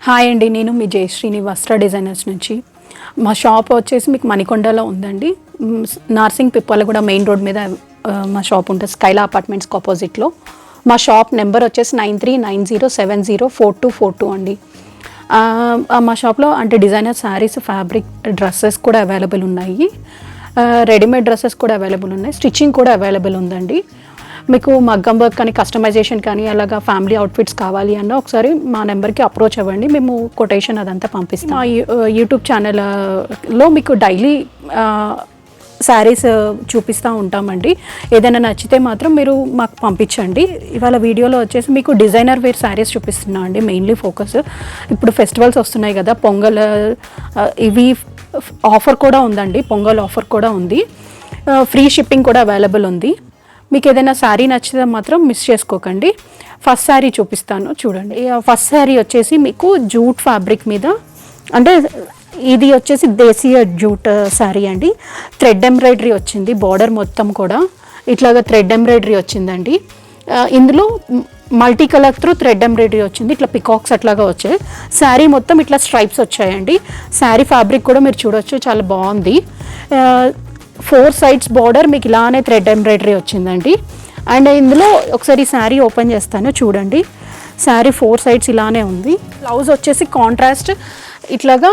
Hi అండి, నేను మీ జయశ్రీని వస్త్ర డిజైనర్స్ నుంచి. మా షాప్ వచ్చేసి మీకు మణికొండలో ఉందండి. నార్సింగ్ పిప్పలగూడ మెయిన్ రోడ్ మీద మా షాప్ ఉంటుంది, స్కైలా అపార్ట్మెంట్స్కి ఆపోజిట్లో. మా షాప్ నెంబర్ వచ్చేసి 9390704242 అండి. మా షాప్లో అంటే డిజైనర్ శారీస్, ఫ్యాబ్రిక్, డ్రెస్సెస్ కూడా అవైలబుల్ ఉన్నాయి. రెడీమేడ్ డ్రెస్సెస్ కూడా అవైలబుల్ ఉన్నాయి. స్టిచ్చింగ్ కూడా అవైలబుల్ ఉందండి. మీకు మగ్గం వర్క్ కానీ, కస్టమైజేషన్ కానీ, అలాగా ఫ్యామిలీ అవుట్ఫిట్స్ కావాలి అన్న ఒకసారి మా నెంబర్కి అప్రోచ్ అవ్వండి. మేము కొటేషన్ అదంతా పంపిస్తాం. మా యూట్యూబ్ ఛానల్లో మీకు డైలీ శారీస్ చూపిస్తూ ఉంటామండి. ఏదైనా నచ్చితే మాత్రం మీరు మాకు పంపించండి. ఇవాళ వీడియోలో వచ్చేసి మీకు డిజైనర్ వేర్ శారీస్ చూపిస్తున్నాం అండి. మెయిన్లీ ఫోకస్ ఇప్పుడు ఫెస్టివల్స్ వస్తున్నాయి కదా, పొంగల్ ఇవి ఆఫర్ కూడా ఉందండి. పొంగల్ ఆఫర్ కూడా ఉంది. ఫ్రీ షిప్పింగ్ కూడా అవైలబుల్ ఉంది. మీకు ఏదైనా శారీ నచ్చితే మాత్రం మిస్ చేసుకోకండి. ఫస్ట్ శారీ చూపిస్తాను చూడండి. ఫస్ట్ శారీ వచ్చేసి మీకు జూట్ ఫ్యాబ్రిక్ మీద, అంటే ఇది వచ్చేసి దేశీయ జూట్ శారీ అండి. థ్రెడ్ ఎంబ్రాయిడరీ వచ్చింది. బార్డర్ మొత్తం కూడా ఇట్లాగా థ్రెడ్ ఎంబ్రాయిడరీ వచ్చిందండి. ఇందులో multi colour through thread embroidery వచ్చింది. ఇట్లా పికాక్స్ అట్లాగా వచ్చాయి. శారీ మొత్తం ఇట్లా స్ట్రైప్స్ వచ్చాయండి. శారీ ఫ్యాబ్రిక్ కూడా మీరు చూడొచ్చు, చాలా బాగుంది. 4 సైడ్స్ బార్డర్ మీకు ఇలానే థ్రెడ్ ఎంబ్రాయిడరీ వచ్చిందండి. అండ్ ఇందులో ఒకసారి శారీ ఓపెన్ చేస్తాను చూడండి. శారీ 4 సైడ్స్ ఇలానే ఉంది. బ్లౌజ్ వచ్చేసి కాంట్రాస్ట్ ఇట్లాగా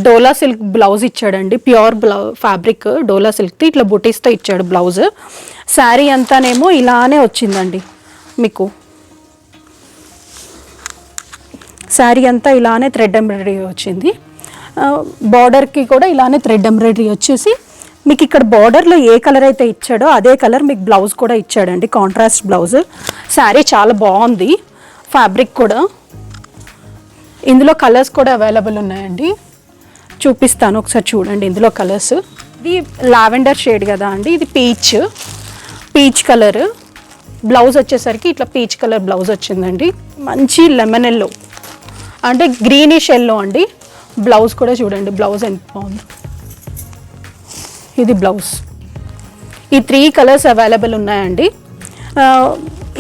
డోలా సిల్క్ బ్లౌజ్ ఇచ్చాడండి. ప్యూర్ ఫ్యాబ్రిక్ డోలా సిల్క్ది ఇట్లా బుటీస్తో ఇచ్చాడు బ్లౌజ్. శారీ అంతానేమో ఇలానే వచ్చిందండి. మీకు శారీ అంతా ఇలానే థ్రెడ్ ఎంబ్రాయిడరీ వచ్చింది. బార్డర్కి కూడా ఇలానే థ్రెడ్ ఎంబ్రాయిడరీ వచ్చేసి మీకు ఇక్కడ బార్డర్లో ఏ కలర్ అయితే ఇచ్చాడో అదే కలర్ మీకు బ్లౌజ్ కూడా ఇచ్చాడండి, కాంట్రాస్ట్ బ్లౌజ్. శారీ చాలా బాగుంది. ఫ్యాబ్రిక్ కూడా ఇందులో కలర్స్ కూడా అవైలబుల్ ఉన్నాయండి. చూపిస్తాను ఒకసారి చూడండి. ఇందులో కలర్స్, ఇది లావెండర్ షేడ్ కదా అండి, ఇది పీచ్ కలర్. బ్లౌజ్ వచ్చేసరికి ఇట్లా పీచ్ కలర్ బ్లౌజ్ వచ్చిందండి. మంచి లెమన్ ఎల్లో అంటే గ్రీనిష్ ఎల్లో అండి. బ్లౌజ్ కూడా చూడండి, బ్లౌజ్ ఎంత బాగుంది. ఇది బ్లౌజ్. ఈ 3 కలర్స్ అవైలబుల్ ఉన్నాయండి.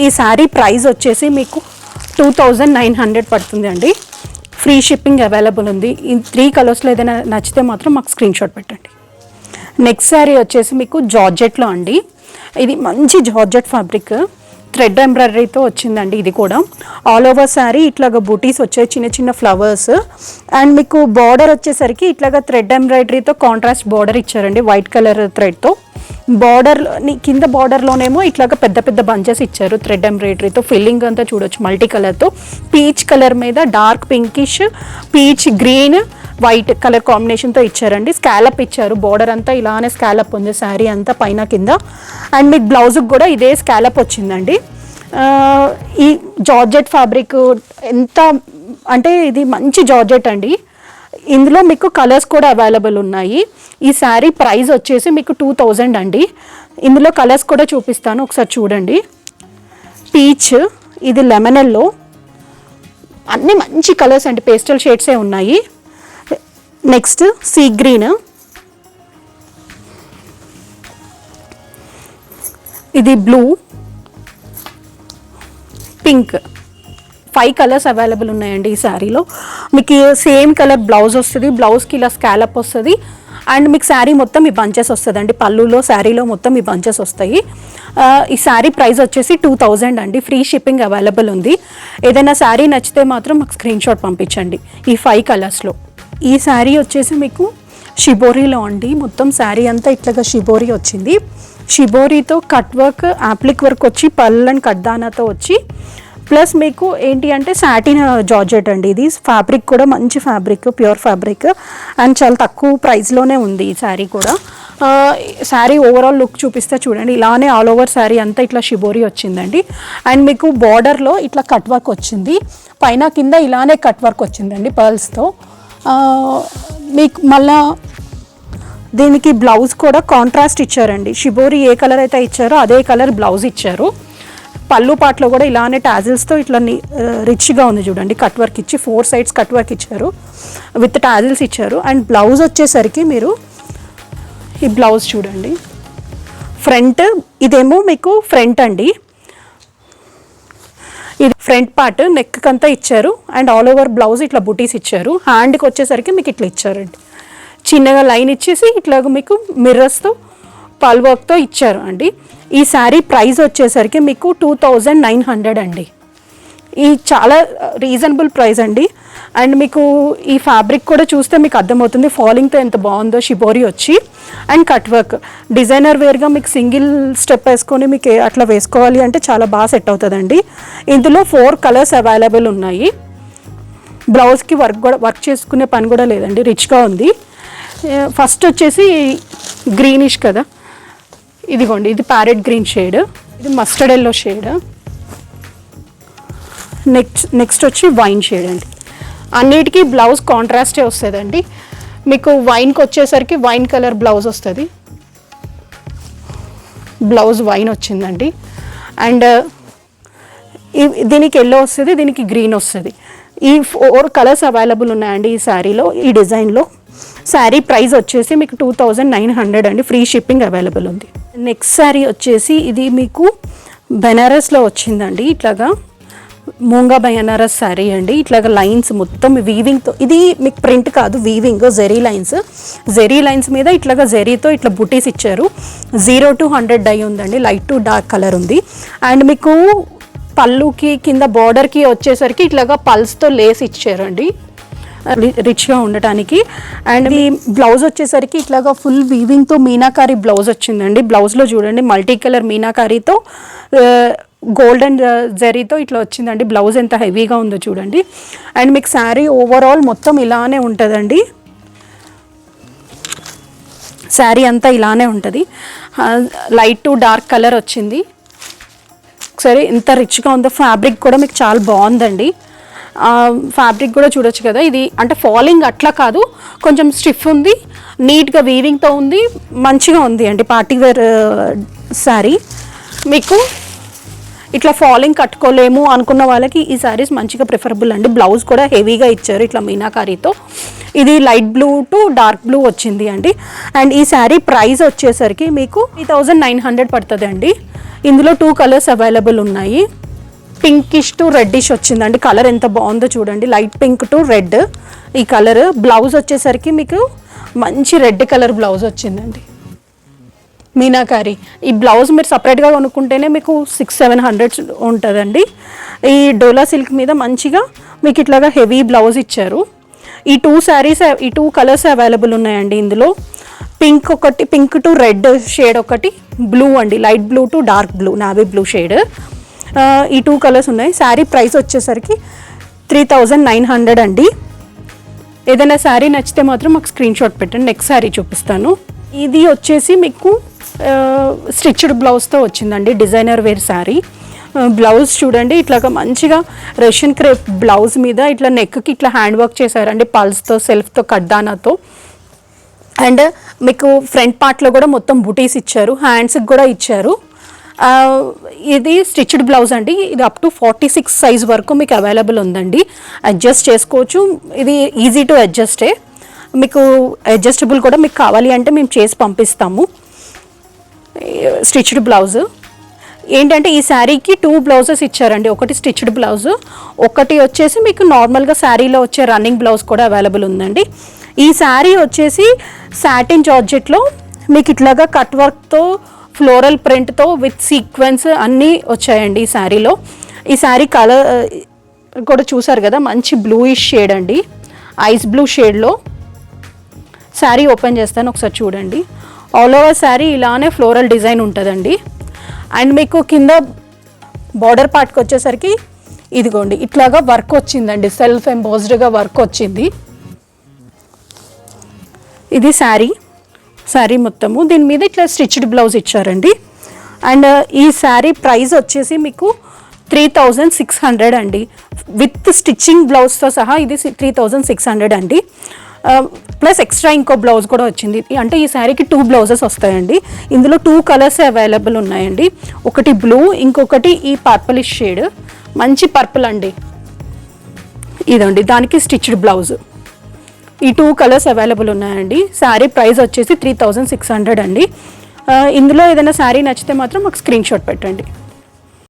ఈ శారీ ప్రైస్ వచ్చేసి మీకు 2900 పడుతుంది అండి. ఫ్రీ షిప్పింగ్ అవైలబుల్ ఉంది. ఈ 3 కలర్స్లో ఏదైనా నచ్చితే మాత్రం మాకు స్క్రీన్ షాట్ పెట్టండి. నెక్స్ట్ శారీ వచ్చేసి మీకు జార్జెట్లో అండి. ఇది మంచి జార్జెట్ ఫ్యాబ్రిక్, థ్రెడ్ ఎంబ్రాయిడరీతో వచ్చిందండి. ఇది కూడా ఆల్ ఓవర్ శారీ ఇట్లాగా బూటీస్ వచ్చాయి, చిన్న చిన్న ఫ్లవర్స్. అండ్ మీకు బార్డర్ వచ్చేసరికి ఇట్లాగా థ్రెడ్ ఎంబ్రాయిడరీతో కాంట్రాస్ట్ బార్డర్ ఇచ్చారండి, వైట్ కలర్ థ్రెడ్తో. బార్డర్ కింద బార్డర్లోనేమో ఇట్లాగా పెద్ద పెద్ద బంచెస్ ఇచ్చారు థ్రెడ్ ఎంబ్రాయిడరీతో. ఫిల్లింగ్ అంతా చూడొచ్చు మల్టీ కలర్తో. పీచ్ కలర్ మీద dark pinkish, peach green, white colour కాంబినేషన్తో ఇచ్చారండి. స్కాలప్ ఇచ్చారు. బార్డర్ అంతా ఇలానే స్కాలప్ ఉంది శారీ అంతా పైన కింద. అండ్ మీకు బ్లౌజ్కి కూడా ఇదే స్కాలప్ వచ్చిందండి. ఈ జార్జెట్ ఫ్యాబ్రిక్ ఎంత అంటే ఇది మంచి జార్జెట్ అండి. ఇందులో మీకు కలర్స్ కూడా అవైలబుల్ ఉన్నాయి. ఈ శారీ ప్రైస్ వచ్చేసి మీకు 2000 అండి. ఇందులో కలర్స్ కూడా చూపిస్తాను ఒకసారి చూడండి. పీచ్, ఇది లెమన్ ఎల్లో, అన్నీ మంచి కలర్స్ అండి, పేస్టల్ షేడ్సే ఉన్నాయి. నెక్స్ట్ సీ గ్రీన్, ఇది బ్లూ, పింక్. 5 కలర్స్ అవైలబుల్ ఉన్నాయండి ఈ శారీలో. మీకు సేమ్ కలర్ బ్లౌజ్ వస్తుంది. బ్లౌజ్కి ఇలా స్కాలప్ వస్తుంది. అండ్ మీకు శారీ మొత్తం ఈ బంచెస్ వస్తుందండి. పళ్ళులో శారీలో మొత్తం ఈ బంచెస్ వస్తాయి. ఈ శారీ ప్రైస్ వచ్చేసి 2000 అండి. ఫ్రీ షిప్పింగ్ అవైలబుల్ ఉంది. ఏదైనా శారీ నచ్చితే మాత్రం మాకు స్క్రీన్ షాట్ పంపించండి ఈ 5 కలర్స్లో. ఈ శారీ వచ్చేసి మీకు షిబోరీలో అండి. మొత్తం శారీ అంతా ఇట్లాగా షిబోరీ వచ్చింది. షిబోరీతో కట్ వర్క్, యాప్లిక్ వర్క్ వచ్చి పళ్ళు అండ్ కడ్దానాతో వచ్చి, ప్లస్ మీకు ఏంటి అంటే సాటిన్ జార్జెట్ అండి. ఇది ఫ్యాబ్రిక్ కూడా మంచి ఫ్యాబ్రిక్, ప్యూర్ ఫ్యాబ్రిక్. అండ్ చాలా తక్కువ ప్రైస్లోనే ఉంది ఈ శారీ కూడా. శారీ ఓవరాల్ లుక్ చూపిస్తే చూడండి. ఇలానే ఆల్ ఓవర్ శారీ అంతా ఇట్లా షిబోరీ వచ్చిందండి. అండ్ మీకు బార్డర్లో ఇట్లా కట్ వర్క్ వచ్చింది. పైన కింద ఇలానే కట్ వర్క్ వచ్చిందండి పర్ల్స్తో. మీకు మళ్ళా దీనికి బ్లౌజ్ కూడా కాంట్రాస్ట్ ఇచ్చారండి. షిబోరీ ఏ కలర్ అయితే ఇచ్చారో అదే కలర్ బ్లౌజ్ ఇచ్చారు. పళ్ళు పాటలో కూడా ఇలానే టాజిల్స్తో ఇట్లా రిచ్గా ఉంది చూడండి. కట్ వర్క్ ఇచ్చి 4 సైడ్స్ కట్ వర్క్ ఇచ్చారు, విత్ టాజిల్స్ ఇచ్చారు. అండ్ బ్లౌజ్ వచ్చేసరికి మీరు ఈ బ్లౌజ్ చూడండి. ఫ్రంట్ ఇదేమో మీకు ఫ్రంట్ అండి. ఇది ఫ్రంట్ పార్ట్ నెక్ అంతా ఇచ్చారు అండ్ ఆల్ ఓవర్ బ్లౌజ్ ఇట్లా బుటీస్ ఇచ్చారు. హ్యాండ్కి వచ్చేసరికి మీకు ఇట్లా ఇచ్చారండి, చిన్నగా లైన్ ఇచ్చేసి ఇట్లాగ మీకు మిర్రర్స్తో పల్ వర్క్తో ఇచ్చారు అండి. ఈ శారీ ప్రైస్ వచ్చేసరికి మీకు 2900 అండి. ఈ చాలా రీజనబుల్ ప్రైస్ అండి. అండ్ మీకు ఈ ఫ్యాబ్రిక్ కూడా చూస్తే మీకు అర్థమవుతుంది ఫాలింగ్తో ఎంత బాగుందో. షిబోరి వచ్చి అండ్ కట్ వర్క్ డిజైనర్ వేర్గా మీకు సింగిల్ స్టెప్ వేసుకొని మీకు అట్లా వేసుకోవాలి అంటే చాలా బాగా సెట్ అవుతుందండి. ఇందులో 4 కలర్స్ అవైలబుల్ ఉన్నాయి. బ్లౌజ్కి వర్క్ చేసుకునే పని కూడా లేదండి, రిచ్గా ఉంది. ఫస్ట్ వచ్చేసి గ్రీనిష్ కదా, ఇదిగోండి ఇది ప్యారెట్ గ్రీన్ షేడ్, ఇది మస్టర్డ్ ఎల్లో షేడ్, నెక్స్ట్ వచ్చి వైన్ షేడ్ అండి. అన్నిటికీ బ్లౌజ్ కాంట్రాస్టే వస్తుందండి. మీకు వైన్కి వచ్చేసరికి వైన్ కలర్ బ్లౌజ్ వస్తుంది, బ్లౌజ్ వైన్ వచ్చిందండి. అండ్ దీనికి ఎల్లో వస్తుంది, దీనికి గ్రీన్ వస్తుంది. ఈ 4 కలర్స్ అవైలబుల్ ఉన్నాయండి ఈ శారీలో, ఈ డిజైన్లో. శారీ ప్రైస్ వచ్చేసి మీకు 2900 అండి, ఫ్రీ షిప్పింగ్ అవైలబుల్ ఉంది. నెక్స్ట్ శారీ వచ్చేసి ఇది మీకు బెనారస్లో వచ్చిందండి, ఇట్లాగా మూంగా బెనారస్ శారీ అండి. ఇట్లాగా లైన్స్ మొత్తం వీవింగ్తో, ఇది మీకు ప్రింట్ కాదు వీవింగ్, జెరీ లైన్స్ మీద ఇట్లాగా జెరీతో ఇట్లా బుటీస్ ఇచ్చారు. 0 to 100 డై ఉందండి, లైట్ టు డార్క్ కలర్ ఉంది. అండ్ మీకు పళ్ళుకి కింద బార్డర్కి వచ్చేసరికి ఇట్లాగా పల్స్తో లేస్ ఇచ్చారండి రిచ్గా ఉండటానికి. అండ్ ఈ బ్లౌజ్ వచ్చేసరికి ఇట్లాగా ఫుల్ వీవింగ్తో మీనాకారి బ్లౌజ్ వచ్చిందండి. బ్లౌజ్లో చూడండి మల్టీ కలర్ మీనాకారితో గోల్డెన్ జరీతో ఇట్లా వచ్చిందండి. బ్లౌజ్ ఎంత హెవీగా ఉందో చూడండి. అండ్ మీకు శారీ ఓవరాల్ మొత్తం ఇలానే ఉంటుందండి, శారీ అంతా ఇలానే ఉంటుంది. లైట్ టు డార్క్ కలర్ వచ్చింది. సరే ఎంత రిచ్గా ఉందో, ఫ్యాబ్రిక్ కూడా మీకు చాలా బాగుందండి. ఫ్యాబ్రిక్ కూడా చూడొచ్చు కదా, ఇది అంటే ఫాలింగ్ అట్లా కాదు, కొంచెం స్టిఫ్ ఉంది, నీట్గా వీవింగ్తో ఉంది, మంచిగా ఉంది అండి. Party wear sari. మీకు ఇట్లా ఫాలింగ్ కట్టుకోలేము అనుకున్న వాళ్ళకి ఈ శారీస్ మంచిగా ప్రిఫరబుల్ అండి. బ్లౌజ్ కూడా హెవీగా ఇచ్చారు ఇట్లా మీనాకారీతో. ఇది light blue to dark blue వచ్చింది అండి. అండ్ ఈ శారీ ప్రైస్ వచ్చేసరికి మీకు 3900 పడుతుంది అండి. ఇందులో 2 కలర్స్ అవైలబుల్ ఉన్నాయి. పింకిష్ టు రెడ్డిష్ వచ్చిందండి, కలర్ ఎంత బాగుందో చూడండి, లైట్ పింక్ టు రెడ్ ఈ కలర్. బ్లౌజ్ వచ్చేసరికి మీకు మంచి రెడ్ కలర్ బ్లౌజ్ వచ్చిందండి మీనాకారి. ఈ బ్లౌజ్ మీరు సపరేట్గా కొనుక్కుంటేనే మీకు 600-700 ఉంటుందండి. ఈ డోలా సిల్క్ మీద మంచిగా మీకు ఇట్లాగా హెవీ బ్లౌజ్ ఇచ్చారు. ఈ 2 శారీస్, ఈ 2 కలర్స్ అవైలబుల్ ఉన్నాయండి. ఇందులో పింక్ ఒకటి, పింక్ టు రెడ్ షేడ్ ఒకటి, బ్లూ అండి, light blue to dark blue, navy blue shade. ఈ 2 కలర్స్ ఉన్నాయి. శారీ ప్రైస్ వచ్చేసరికి 3900 అండి. ఏదైనా శారీ నచ్చితే మాత్రం మాకు స్క్రీన్ షాట్ పెట్టండి, నెక్స్ట్ శారీ చూపిస్తాను. ఇది వచ్చేసి మీకు స్టిచ్డ్ బ్లౌజ్తో వచ్చిందండి, డిజైనర్ వేర్ శారీ. బ్లౌజ్ చూడండి ఇట్లాగా మంచిగా రష్యన్ క్రేప్ బ్లౌజ్ మీద ఇట్లా నెక్కి ఇట్లా హ్యాండ్ వర్క్ చేశారండి, పల్స్తో సెల్ఫ్తో కడ్దానాతో. అండ్ మీకు ఫ్రంట్ పార్ట్లో కూడా మొత్తం బుటీస్ ఇచ్చారు, హ్యాండ్స్కి కూడా ఇచ్చారు. ఇది స్టిచ్డ్ బ్లౌజ్ అండి. ఇది అప్ టు 46 సైజ్ వరకు మీకు అవైలబుల్ ఉందండి, అడ్జస్ట్ చేసుకోవచ్చు. ఇది ఈజీ టు అడ్జస్టే, మీకు అడ్జస్టబుల్ కూడా మీకు కావాలి అంటే మేము చేసి పంపిస్తాము. స్టిచ్డ్ బ్లౌజ్ ఏంటంటే ఈ శారీకి 2 బ్లౌజెస్ ఇచ్చారండి, ఒకటి స్టిచ్డ్ బ్లౌజ్, ఒకటి వచ్చేసి మీకు నార్మల్గా శారీలో వచ్చే రన్నింగ్ బ్లౌజ్ కూడా అవైలబుల్ ఉందండి. ఈ శారీ వచ్చేసి సాటిన్ జార్జెట్లో మీకు ఇట్లాగా కట్ వర్క్తో ఫ్లోరల్ ప్రింట్తో విత్ సీక్వెన్స్ అన్నీ వచ్చాయండి ఈ శారీలో. ఈ శారీ కలర్ కూడా చూసారు కదా, మంచి బ్లూయిష్ షేడ్ అండి, ఐస్ బ్లూ షేడ్లో. శారీ ఓపెన్ చేస్తాను ఒకసారి చూడండి. ఆల్ ఓవర్ శారీ ఇలానే ఫ్లోరల్ డిజైన్ ఉంటుందండి. అండ్ మీకు కింద బార్డర్ పార్ట్కి వచ్చేసరికి ఇదిగోండి ఇట్లాగా వర్క్ వచ్చిందండి, సెల్ఫ్ ఎంబోస్డ్గా వర్క్ వచ్చింది. ఇది శారీ మొత్తము, దీని మీద ఇట్లా స్టిచ్డ్ బ్లౌజ్ ఇచ్చారండి. అండ్ ఈ శారీ ప్రైస్ వచ్చేసి మీకు 3600 అండి, విత్ స్టిచ్చింగ్ బ్లౌజ్తో సహా ఇది 3600 అండి. ప్లస్ ఎక్స్ట్రా ఇంకో బ్లౌజ్ కూడా వచ్చింది. అంటే ఈ శారీకి 2 బ్లౌజెస్ వస్తాయండి. ఇందులో 2 కలర్స్ అవైలబుల్ ఉన్నాయండి, ఒకటి బ్లూ, ఇంకొకటి ఈ పర్పులిష్ షేడ్, మంచి పర్పుల్ అండి ఇదండి. దానికి స్టిచ్డ్ బ్లౌజ్. ఈ 2 కలర్స్ అవైలబుల్ ఉన్నాయండి. శారీ ప్రైస్ వచ్చేసి 3600 అండి. ఇందులో ఏదైనా శారీ నచ్చితే మాత్రం మాకు స్క్రీన్ షాట్ పెట్టండి.